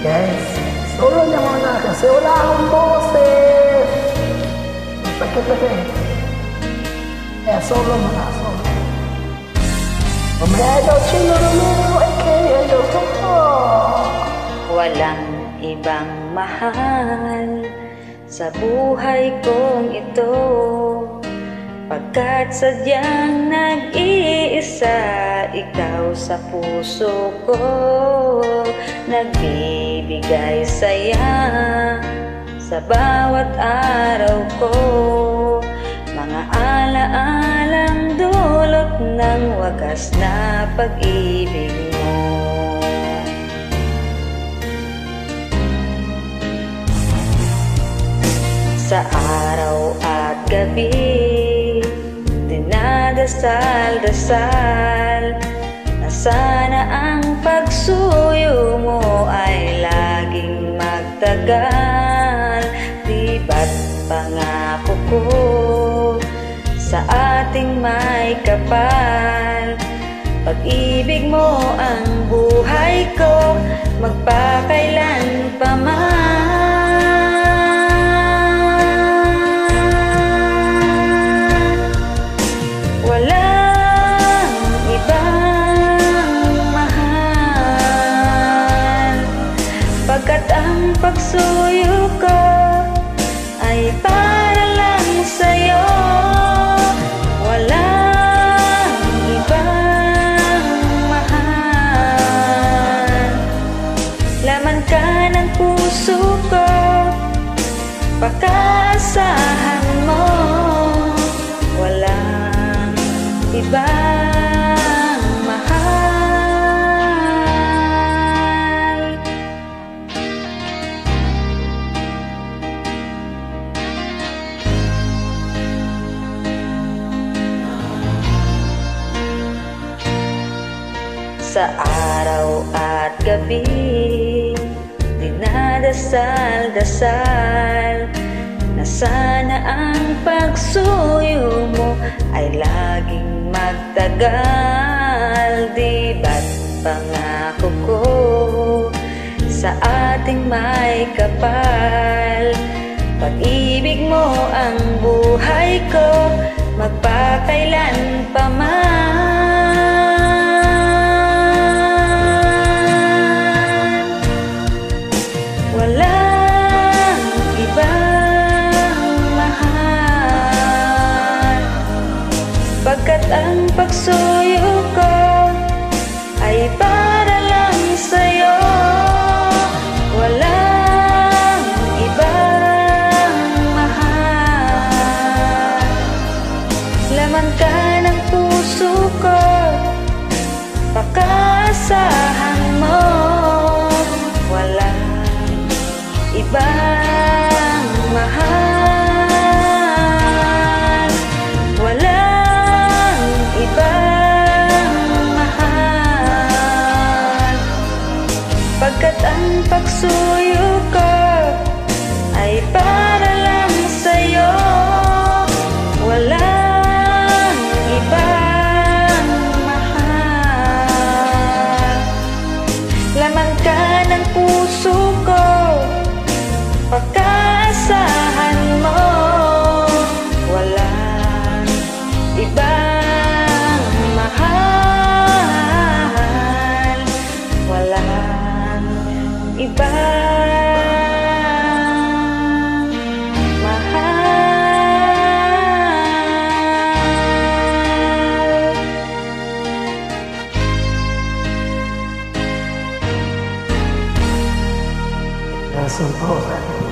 Guys, solo niya muna kasi wala akong boses. Sakit kasi. Kaya solo muna, solo. Mamaya daw chino Romero, aka Loco. Walang ibang mahal sa buhay kong ito, pagkat sadyang nag-iisa ikaw sa puso ko, nagbibigay saya sa bawat araw ko, mga alaalang dulot ng wagas na pag-ibig mo. Sa araw at gabi, dinadasal-dasal na sana ang pagsuyo mo ay laging magtagal. Di ba't pangako ko sa ating may kapal, pag-ibig mo ang buhay ko, magpakailan pa man. Pagkat ang pagsuyo ko ay para lang sa'yo, walang ibang mahal. Laman ka ng puso ko, pakaasahan mo, walang ibang sa araw at gabi, dinadasal-dasal na sana ang pagsuyo mo ay laging magtagal. Di ba't pangako ko sa ating may kapal, pag-ibig mo ang buhay ko, magpakailan pa man. Walang ibang mahal, pagkat ang pagsuyo ko ay para lang sa'yo, walang ibang mahal. Laman ka ng puso ko, pakaasahan mo, walang ibang mahal, walang ibang mahal, pagkat ang pagsuyo ko ay para lang sa'yo, walang ibang mahal. Laman ka ng puso ko, pakaasahan mo, walang ibang mahal, walang ibang mahal. That's so cool.